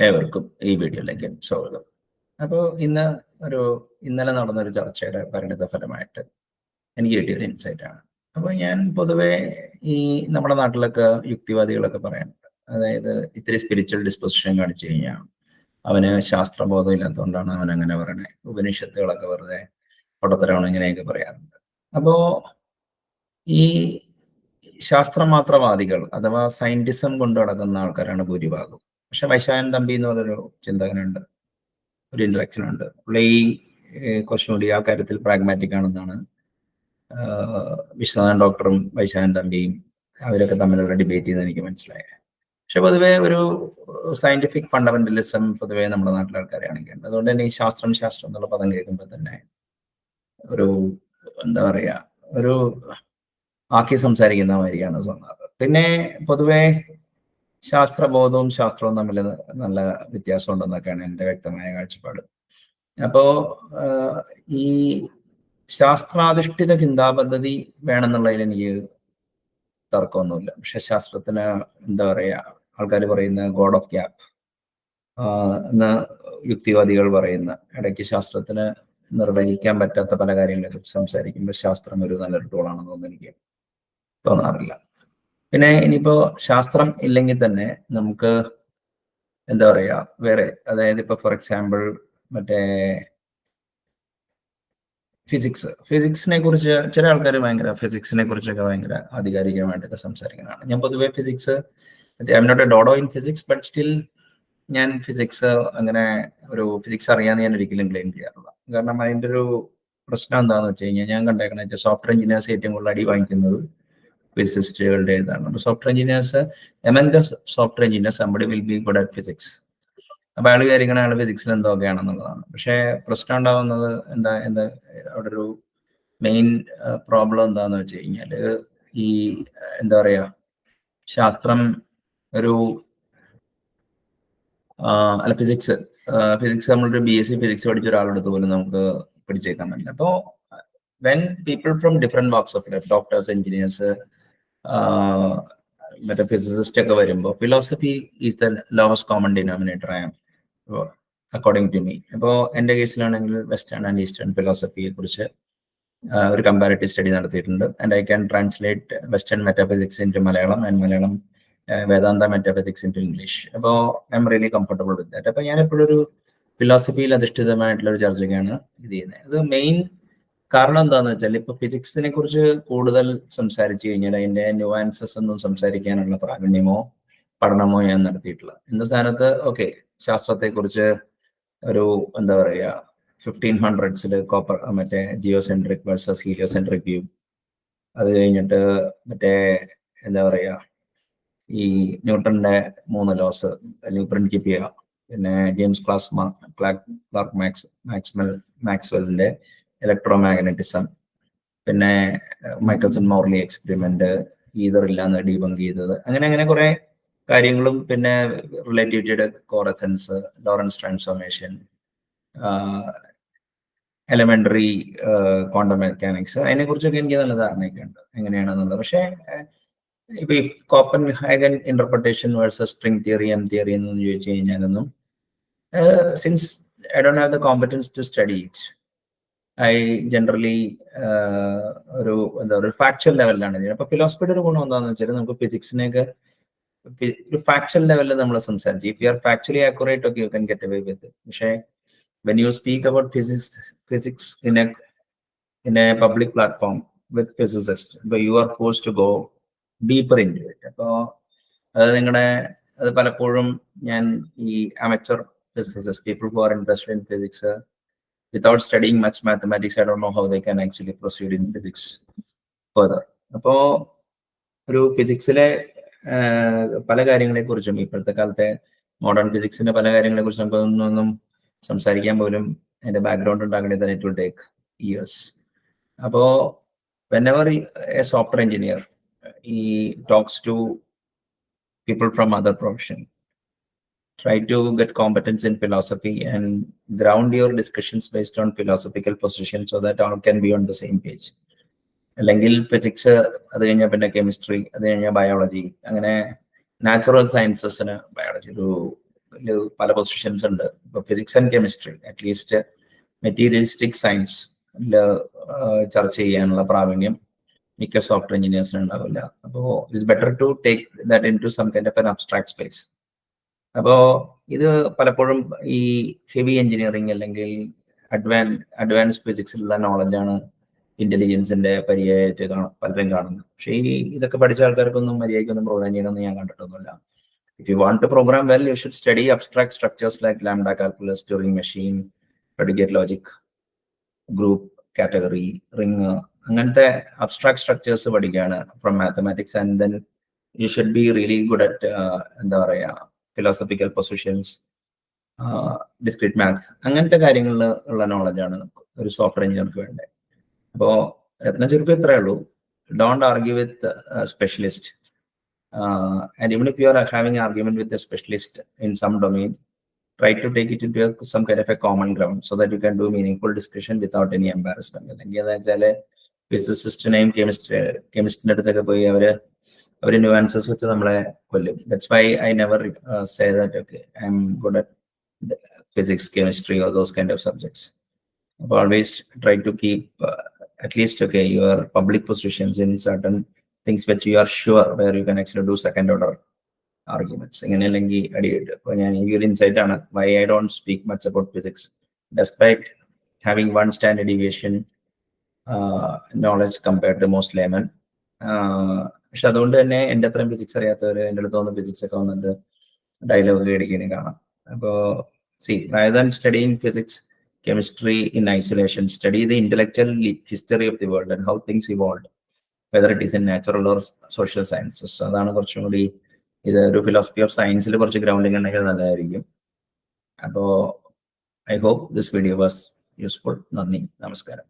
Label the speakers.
Speaker 1: ഏവർക്കും ഈ വീഡിയോയിലേക്ക് സ്വാഗതം. അപ്പോൾ ഇന്നലെ നടന്നൊരു ചർച്ചയുടെ പരിണിത ഫലമായിട്ട് എനിക്ക് കിട്ടിയൊരു ഇൻസൈറ്റ് ആണ്. അപ്പോൾ ഞാൻ പൊതുവെ ഈ നമ്മുടെ നാട്ടിലൊക്കെ യുക്തിവാദികളൊക്കെ പറയാനുണ്ട്. അതായത് ഇത്തിരി സ്പിരിച്വൽ ഡിസ്പൊസിഷൻ കാണിച്ചു കഴിഞ്ഞാൽ അവന് ശാസ്ത്രബോധം ഇല്ലാത്തതുകൊണ്ടാണ് അവൻ അങ്ങനെ പറയണേ, ഉപനിഷത്തുകളൊക്കെ വെറുതെ പൊട്ടത്തരമാണ്, ഇങ്ങനെയൊക്കെ പറയാറുണ്ട്. അപ്പോൾ ഈ ശാസ്ത്രമാത്രവാദികൾ അഥവാ സയന്റിസം കൊണ്ടു നടക്കുന്ന ആൾക്കാരാണ് ഭൂരിഭാഗം. പക്ഷെ വൈശാഖൻ തമ്പി എന്ന് പറഞ്ഞൊരു ചിന്തകനുണ്ട്, ഒരു ഇന്റലക്ച്വലുണ്ട്. പുള്ളി കുറച്ചും കൂടി ആ കാര്യത്തിൽ പ്രാഗ്മാറ്റിക് ആണെന്നാണ് വിശ്വനാഥൻ ഡോക്ടറും വൈശാഖൻ തമ്പിയും അവരൊക്കെ തമ്മിലുള്ള ഡിബേറ്റ് ചെയ്ത് എനിക്ക് മനസ്സിലായത്. പക്ഷെ പൊതുവെ ഒരു സയന്റിഫിക് ഫണ്ടമെന്റലിസം പൊതുവെ നമ്മുടെ നാട്ടിലെ ആൾക്കാരെയാണെങ്കിൽ, അതുകൊണ്ട് തന്നെ ഈ ശാസ്ത്രം എന്നുള്ള പദം കേൾക്കുമ്പോൾ തന്നെ ഒരു എന്താ പറയാ, ഒരു ആക്കി സംസാരിക്കുന്ന മാതിരിയാണ് തോന്നാറ്. പിന്നെ പൊതുവെ ശാസ്ത്രബോധവും ശാസ്ത്രവും തമ്മിൽ നല്ല വ്യത്യാസം ഉണ്ടെന്നൊക്കെയാണ് എൻ്റെ വ്യക്തമായ കാഴ്ചപ്പാട്. അപ്പോ ഈ ശാസ്ത്രാധിഷ്ഠിത ചിന്താപദ്ധതി വേണമെന്നുള്ളതിൽ എനിക്ക് തർക്കമൊന്നുമില്ല. പക്ഷെ ശാസ്ത്രത്തിന് എന്താ പറയാ, ആൾക്കാർ പറയുന്ന ഗോഡ് ഓഫ് ഗ്യാപ്പ് എന്ന യുക്തിവാദികൾ പറയുന്ന, ഇടയ്ക്ക് ശാസ്ത്രത്തിന് നിർവഹിക്കാൻ പറ്റാത്ത പല കാര്യങ്ങളെ കുറിച്ച് സംസാരിക്കുമ്പോൾ ശാസ്ത്രം ഒരു നല്ലൊരു ടൂളാണെന്നൊന്നും എനിക്ക് തോന്നാറില്ല. പിന്നെ ഇനിയിപ്പോ ശാസ്ത്രം ഇല്ലെങ്കിൽ തന്നെ നമുക്ക് എന്താ പറയാ വേറെ, അതായത് ഇപ്പൊ ഫോർ എക്സാമ്പിൾ മറ്റേ ഫിസിക്സിനെ കുറിച്ച് ചില ആൾക്കാർ ഫിസിക്സിനെ കുറിച്ചൊക്കെ ഭയങ്കര ആധികാരികമായിട്ടൊക്കെ സംസാരിക്കുന്നതാണ്. ഞാൻ പൊതുവെ I am not a dodo in physics, but still ഞാൻ ഫിസിക്സ് അറിയാന്ന് ഞാൻ ഒരിക്കലും ക്ലെയിം ചെയ്യാറില്ല. കാരണം അതിന്റെ ഒരു പ്രശ്നം എന്താണെന്ന് വെച്ച് കഴിഞ്ഞാൽ, ഞാൻ കണ്ടേക്കണ സോഫ്റ്റ്വെയർ എഞ്ചിനീയേഴ്സ് ഏറ്റവും കൂടുതൽ അടി വാങ്ങിക്കുന്നത് ഫിസിസ്റ്റുകളുടെ ഇതാണ്. അപ്പൊ software engineers, among the software engineers somebody will be good at physics. അപ്പൊ അയാൾ വിചാരിക്കണ അയാൾ ഫിസിക്സിൽ എന്തൊക്കെയാണെന്നുള്ളതാണ്. പക്ഷെ പ്രശ്നം ഉണ്ടാവുന്നത് അവിടെ ഒരു മെയിൻ പ്രോബ്ലം എന്താന്ന് വെച്ച് കഴിഞ്ഞാല്, ഈ എന്താ പറയാ, ശാസ്ത്രം ഫിസിക്സ് നമ്മളൊരു BSc ഫിസിക്സ് പഠിച്ച ഒരാളെടുത്ത് പോലും നമുക്ക് പിടിച്ചേക്കാൻ പറ്റില്ല. അപ്പോ when people from different walks of life, doctors, engineers, മറ്റേ ഫിസിസിസ്റ്റ് ഒക്കെ വരുമ്പോൾ philosophy is the lowest common denominator according to me. അപ്പോൾ എൻ്റെ കേസിലാണെങ്കിൽ വെസ്റ്റേൺ ആൻഡ് ഈസ്റ്റേൺ ഫിലോസഫിയെ കുറിച്ച് ഒരു കമ്പാരിറ്റീവ് സ്റ്റഡി നടത്തിയിട്ടുണ്ട്. And I can translate western metaphysics into Malayalam and Malayalam Vedanta metaphysics into English. അപ്പോൾ I'm really comfortable with that. അപ്പോൾ ഞാൻ എപ്പോഴും ഒരു ഫിലോസഫിയിൽ അധിഷ്ഠിതമായിട്ടുള്ള ഒരു ചർച്ചയ്ക്കാണ് ഇത് ചെയ്യുന്നത്. അത് മെയിൻ കാരണം എന്താണെന്ന് വെച്ചാൽ, ഇപ്പൊ ഫിസിക്സിനെ കുറിച്ച് കൂടുതൽ സംസാരിച്ചു കഴിഞ്ഞാൽ അതിന്റെ ന്യൂവാൻസസ് ഒന്നും സംസാരിക്കാനുള്ള പ്രാവീണ്യമോ പഠനമോ ഞാൻ നടത്തിയിട്ടില്ല. എന്ന സ്ഥാനത്ത് ശാസ്ത്രത്തെ കുറിച്ച് ഒരു എന്താ പറയാ 1500s മറ്റേ ജിയോസെൻട്രിക് വേഴ്സസ് ഹീലിയോസെൻട്രിക് വ്യൂ, അത് കഴിഞ്ഞിട്ട് മറ്റേ എന്താ പറയാ ഈ ന്യൂട്ടന്റെ 3 ലോസ് പ്രിൻസിപ്പിയ, പിന്നെ ജെയിംസ് ക്ലാർക്ക് മാക്സ്വെല്ലിന്റെ ഇലക്ട്രോ മാഗ്നറ്റിസം, പിന്നെ മൈക്കൽസൺ മോർലി എക്സ്പെരിമെന്റ്, ഈതർ ഇല്ലാന്ന് ഡീബങ്ക് ചെയ്തത്, അങ്ങനെ കുറെ കാര്യങ്ങളും, പിന്നെ റിലേറ്റിവിറ്റിയുടെ കോറസൻസ്, Lorentz transformation, elementary quantum mechanics, അതിനെ കുറിച്ചൊക്കെ എനിക്ക് നല്ല ധാരണയൊക്കെ ഉണ്ട് എങ്ങനെയാണെന്നുള്ളത്. പക്ഷെ ഇപ്പൊ ഈ Copenhagen interpretation versus string theory, M theory എന്നൊന്നും ചോദിച്ചു കഴിഞ്ഞാലൊന്നും, since I don't have the competence to study it, I generally ഒരു ഫാക്ച്വൽ ലെവലിലാണ് ചെയ്യുന്നത്. അപ്പൊ ഫിലോസഫിയുടെ ഒരു ഗുണം എന്താണെന്ന് വെച്ചാൽ, നമുക്ക് ഫിസിക്സിനെയൊക്കെ ഒരു ഫാക്ച്വൽ ലെവലിൽ നമ്മൾ സംസാരിച്ചു, if you are factually accurate you can get away with. പക്ഷേ when you speak about physics in a public platform with physicists, but you are forced to go deeper into it. അപ്പോൾ അത് പലപ്പോഴും ഞാൻ ഈ amateur physicists, people who are interested in physics, without studying much mathematics, I don't know how they can actually proceed in physics further. അപ്പോൾ ഒരു ഫിസിക്സിലെ പല കാര്യങ്ങളെ കുറിച്ചും, ഇപ്പോഴത്തെ കാലത്തെ മോഡേൺ ഫിസിക്സിന്റെ പല കാര്യങ്ങളെ കുറിച്ച് നമുക്കൊന്നും സംസാരിക്കാൻ പോലും അതിന്റെ ബാക്ക്ഗ്രൗണ്ട് ഉണ്ടാകണേ തന്നെ ഇറ്റ് വിൽ ടേക്ക് ഇയേഴ്സ്. അപ്പോ whenever a software engineer talks to people from other profession, try to get competence in philosophy and ground your discussions based on philosophical position so that all can be on the same page. അല്ലെങ്കിൽ physics, അത് കഴിഞ്ഞാൽ പിന്നെ chemistry, അത് കഴിഞ്ഞാൽ biology, അങ്ങനെ natural സയൻസസിന് biology ഒരു പല positions ഉണ്ട്. ഇപ്പൊ physics and chemistry at least materialistic science ചർച്ച ചെയ്യാനുള്ള പ്രാവീണ്യം മിക്ക സോഫ്റ്റ്വെയർ എഞ്ചിനീയേഴ്സിനും ഉണ്ടാവില്ല. അപ്പോൾ it's better to take that into some kind of an abstract space. അപ്പോൾ ഇത് പലപ്പോഴും ഈ ഹെവി എഞ്ചിനീയറിംഗ് അല്ലെങ്കിൽ അഡ്വാൻസ് ഫിസിക്സിലുള്ള നോളജാണ് ഇന്റലിജൻസിന്റെ പര്യായമായിട്ട് പലരും കാണുന്നത്. പക്ഷേ ഇതൊക്കെ പഠിച്ച ആൾക്കാർക്കൊന്നും മര്യാദയ്ക്കൊന്നും പ്രോഗ്രാം ചെയ്യണമെന്ന് ഞാൻ കണ്ടിട്ടൊന്നുമില്ല. If you want to program well, you should study abstract structures like lambda calculus, Turing machine, predicate logic, group, category, ring. അങ്ങനത്തെ abstract structures പഠിക്കുകയാണ് from mathematics, and then you should be really good at എന്താ പറയാ philosophical positions, discrete math. അങ്ങനത്തെ കാര്യങ്ങളിൽ ഉള്ള നോളജാണ് ഒരു software എഞ്ചിനീയർക്ക് വേണ്ടത്. അപ്പോൾ രത്ന ചുരുക്കം ഇത്രയേ ഉള്ളൂ. Don't argue with specialist. And even if you are having an argument with a specialist in some domain, try to take it into some kind of a common ground so that you can do meaningful discussion without any embarrassment. ഫിസിസിസ്റ്റിനെയും കെമിസ്റ്റിന്റെ അടുത്തൊക്കെ പോയി അവര് nuances വെച്ച് നമ്മളെ കൊല്ലും. That's why I never say that okay I M good at physics, chemistry or those kind of subjects. Always try to keep at least your public positions in certain things which you are sure where you can actually do second order arguments. ഇങ്ങനെയല്ലെങ്കിൽ അടിയിട്ട് ഇപ്പോൾ ഞാൻ ഈ ഒരു insight ആണ് why I don't speak much about physics despite having one standard deviation knowledge compared to most laymen. പക്ഷെ അതുകൊണ്ട് തന്നെ എൻ്റെ അത്രയും ഫിസിക്സ് അറിയാത്തവർ എൻ്റെ അടുത്ത് വന്ന് ഫിസിക്സ് ഒക്കെ വന്നിട്ട് ഡയലോഗ് അടിക്കുകയും കാണാം. അപ്പോൾ rather than studying physics, chemistry in isolation, study the intellectual history of the world and how things evolved, whether it is in natural or social sciences. അതാണ് കുറച്ചും കൂടി ഇത് ഒരു ഫിലോസഫി ഓഫ് സയൻസിൽ കുറച്ച് ഗ്രൗണ്ടിങ് ഉണ്ടെങ്കിൽ നല്ലതായിരിക്കും. അപ്പോൾ I hope this video was useful. നന്ദി, നമസ്കാരം.